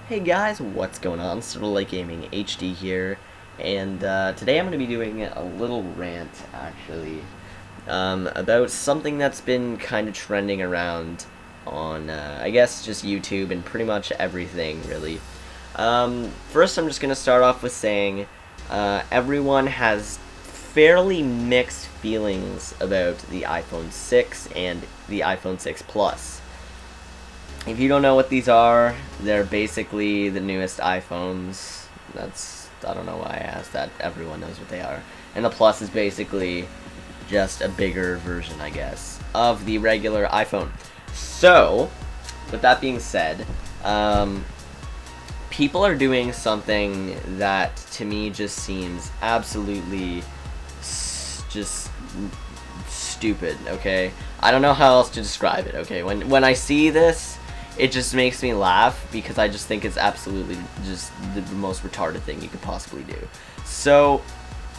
Hey guys, what's going on? Like Gaming HD here, and today I'm going to be doing a little rant, actually, about something that's been kind of trending around on, I guess, just YouTube and pretty much everything, really. First, I'm just going to start off with saying everyone has fairly mixed feelings about the iPhone 6 and the iPhone 6 Plus. If you don't know what these are, they're basically the newest iPhones. I don't know why I asked that. Everyone knows what they are. And the Plus is basically just a bigger version, I guess, of the regular iPhone. So, with that being said, people are doing something that to me just seems absolutely just stupid, okay? I don't know how else to describe it, okay? When I see this, it just makes me laugh because I just think it's absolutely just the most retarded thing you could possibly do. So,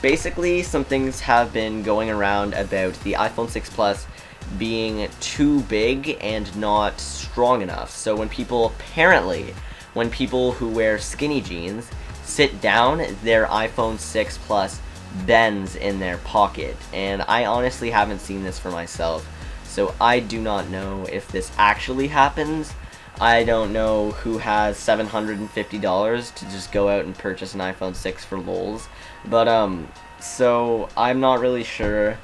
basically, some things have been going around about the iPhone 6 Plus being too big and not strong enough. So when people who wear skinny jeans sit down, their iPhone 6 Plus bends in their pocket. And I honestly haven't seen this for myself, so I do not know if this actually happens. I don't know who has $750 to just go out and purchase an iPhone 6 for lols, but so I'm not really sure.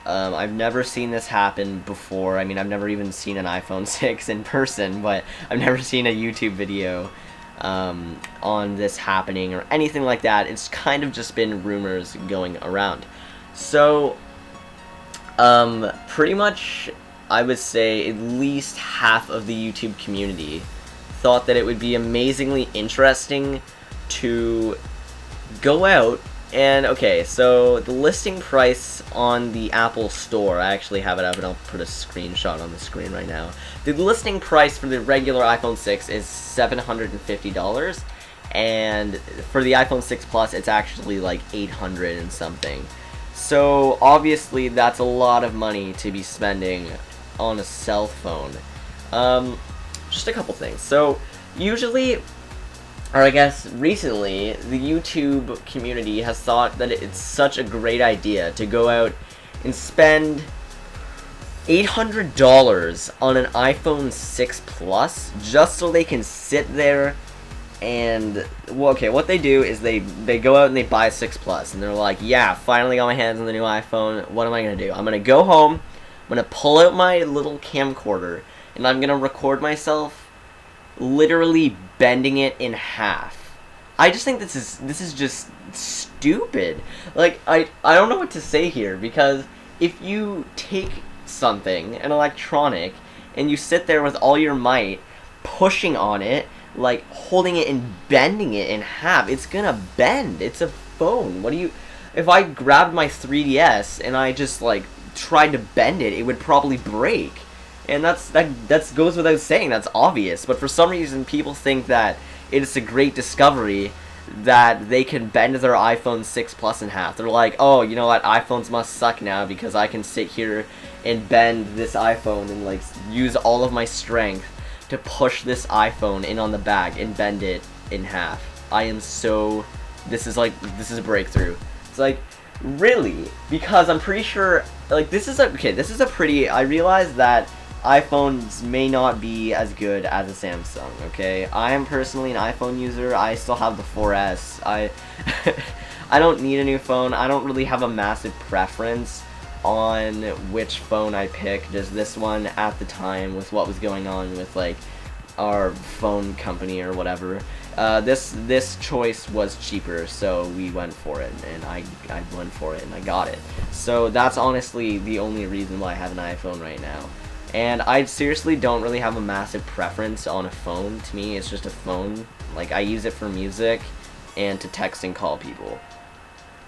I've never seen this happen before. I mean, I've never even seen an iPhone 6 in person, but I've never seen a YouTube video on this happening or anything like that. It's kind of just been rumors going around. So, pretty much, I would say at least half of the YouTube community thought that it would be amazingly interesting to go out and, okay, so the listing price on the Apple Store, I actually have it up and I'll put a screenshot on the screen right now. The listing price for the regular iPhone 6 is $750, and for the iPhone 6 Plus it's actually like $800 and something. So obviously that's a lot of money to be spending on a cell phone. Just a couple things. So usually, or I guess recently, the YouTube community has thought that it's such a great idea to go out and spend $800 on an iPhone 6 Plus just so they can sit there and, well, okay, what they do is they go out and they buy a 6 Plus, and they're like, yeah, finally got my hands on the new iPhone, what am I going to do? I'm going to go home, I'm going to pull out my little camcorder, and I'm going to record myself literally bending it in half. I just think this is just stupid. Like, I don't know what to say here, because if you take something, an electronic, and you sit there with all your might, pushing on it, like, holding it and bending it in half, it's gonna bend. It's a phone. What do you... If I grabbed my 3DS and I just, like, tried to bend it, it would probably break. And that goes without saying, that's obvious. But for some reason, people think that it's a great discovery that they can bend their iPhone 6 Plus in half. They're like, oh, you know what, iPhones must suck now because I can sit here and bend this iPhone and, like, use all of my strength to push this iPhone in on the back and bend it in half. I am so... This is a breakthrough. It's like, really? Because I'm pretty sure, like, this is a pretty... I realize that iPhones may not be as good as a Samsung, okay? I am personally an iPhone user. I still have the 4S. I don't need a new phone. I don't really have a massive preference on which phone I pick. Just this one at the time with what was going on with, like, our phone company or whatever. This choice was cheaper, so we went for it, and I went for it and I got it. So that's honestly the only reason why I have an iPhone right now. And I seriously don't really have a massive preference on a phone. To me, it's just a phone. Like, I use it for music and to text and call people.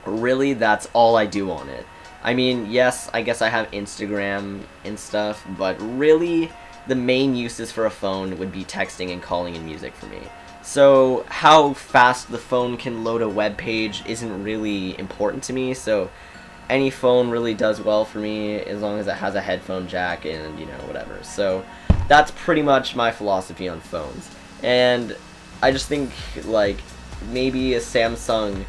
Really, that's all I do on it. I mean, yes, I guess I have Instagram and stuff, but really, the main uses for a phone would be texting and calling and music for me. So, how fast the phone can load a web page isn't really important to me, so any phone really does well for me as long as it has a headphone jack and, you know, whatever. So, that's pretty much my philosophy on phones. And I just think, like, maybe a Samsung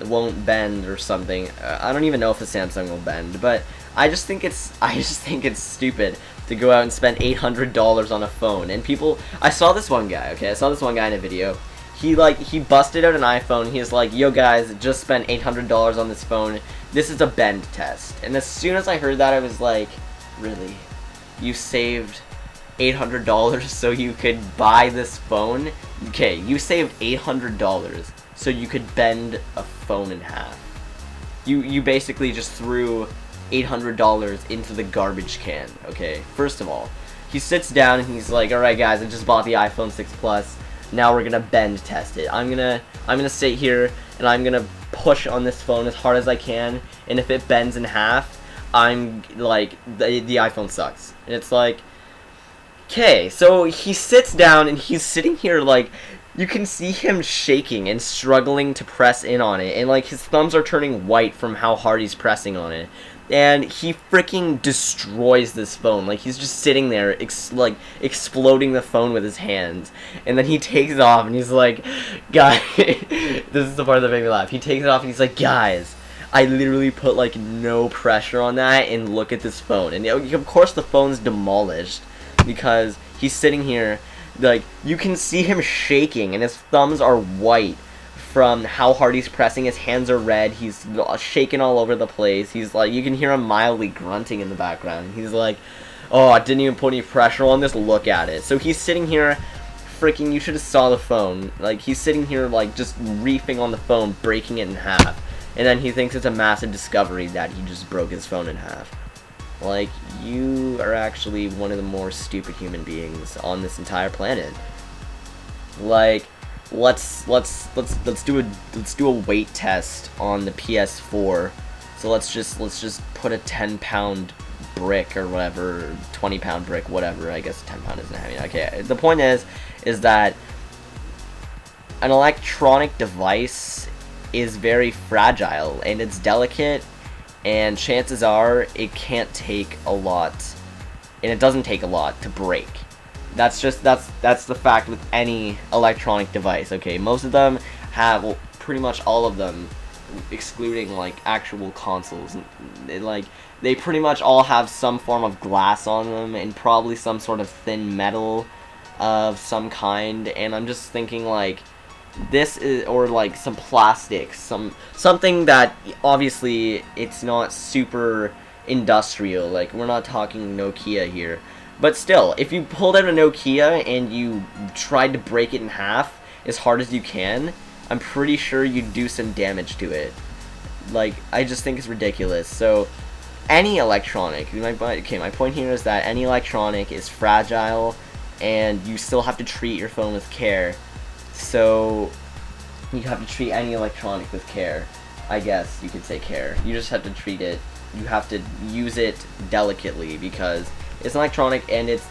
won't bend or something. I don't even know if a Samsung will bend, but I just think it's stupid to go out and spend $800 on a phone. And people, I saw this one guy, okay, I saw this one guy in a video. He busted out an iPhone. He's like, yo guys, just spent $800 on this phone. This is a bend test. And as soon as I heard that, I was like, really? You saved $800 so you could buy this phone? Okay, you saved $800 so you could bend a phone in half. You basically just threw $800 into the garbage can, okay? First of all, he sits down and he's like, alright guys, I just bought the iPhone 6 Plus. Now we're gonna bend test it. I'm gonna sit here and I'm gonna push on this phone as hard as I can, and if it bends in half, I'm like, the iPhone sucks. And it's like, okay, so he sits down and he's sitting here like, you can see him shaking and struggling to press in on it, and like his thumbs are turning white from how hard he's pressing on it. And he freaking destroys this phone. Like, he's just sitting there, exploding the phone with his hands. And then he takes it off, and he's like, guys, this is the part that made me laugh. He takes it off, and he's like, guys, I literally put, like, no pressure on that, and look at this phone. And, of course, the phone's demolished, because he's sitting here, like, you can see him shaking, and his thumbs are white from how hard he's pressing. His hands are red. He's shaking all over the place. He's like, you can hear him mildly grunting in the background. He's like, oh, I didn't even put any pressure on this. Look at it. So he's sitting here, freaking, you should have saw the phone. Like, he's sitting here, like, just reefing on the phone, breaking it in half. And then he thinks it's a massive discovery that he just broke his phone in half. Like, you are actually one of the more stupid human beings on this entire planet. Like, let's do a weight test on the PS4. So let's just put a 10-pound brick or whatever, 20-pound brick, whatever. I guess 10 pound isn't heavy. Okay, the point is that an electronic device is very fragile and it's delicate, and chances are it can't take a lot, and it doesn't take a lot to break. That's the fact with any electronic device, okay? Most of them have, well, pretty much all of them, excluding, like, actual consoles, they pretty much all have some form of glass on them, and probably some sort of thin metal of some kind, and I'm just thinking, like, this is, or, like, some plastic, something that, obviously, it's not super industrial, like, we're not talking Nokia here. But still, if you pulled out a Nokia and you tried to break it in half as hard as you can, I'm pretty sure you'd do some damage to it. Like, I just think it's ridiculous. So, any electronic, my point here is that any electronic is fragile, and you still have to treat your phone with care. So, you have to treat any electronic with care. I guess you could say care. You just have to treat it. You have to use it delicately, because it's electronic, and it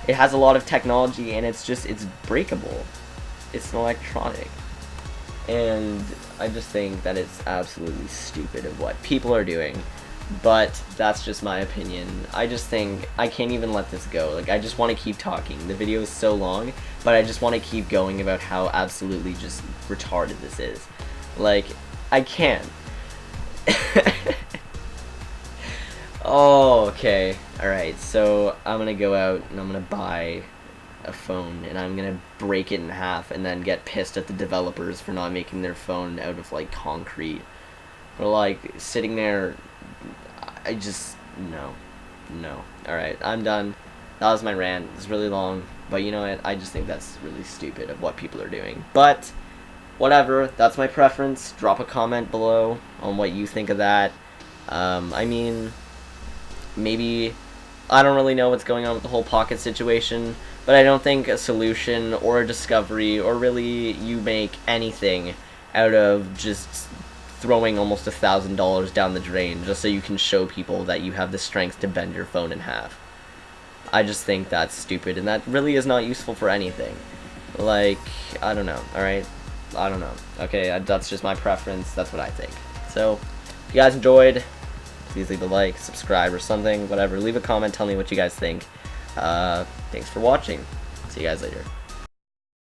has a lot of technology, and it's breakable. It's an electronic. And I just think that it's absolutely stupid of what people are doing. But that's just my opinion. I just think I can't even let this go. Like, I just want to keep talking. The video is so long, but I just want to keep going about how absolutely just retarded this is. Like, I can't. Oh, okay. Alright, so I'm gonna go out and I'm gonna buy a phone, and I'm gonna break it in half and then get pissed at the developers for not making their phone out of, like, concrete. Or, like, sitting there, I just, no. Alright, I'm done. That was my rant. It's really long, but you know what? I just think that's really stupid of what people are doing. But, whatever, that's my preference. Drop a comment below on what you think of that. I mean, maybe, I don't really know what's going on with the whole Pocket situation, but I don't think a solution or a discovery, or really you make anything out of just throwing almost $1,000 down the drain just so you can show people that you have the strength to bend your phone in half. I just think that's stupid, and that really is not useful for anything. Like, I don't know, alright? I don't know. Okay, that's just my preference. That's what I think. So, if you guys enjoyed, please leave a like, subscribe, or something, whatever. Leave a comment, tell me what you guys think. Thanks for watching. See you guys later.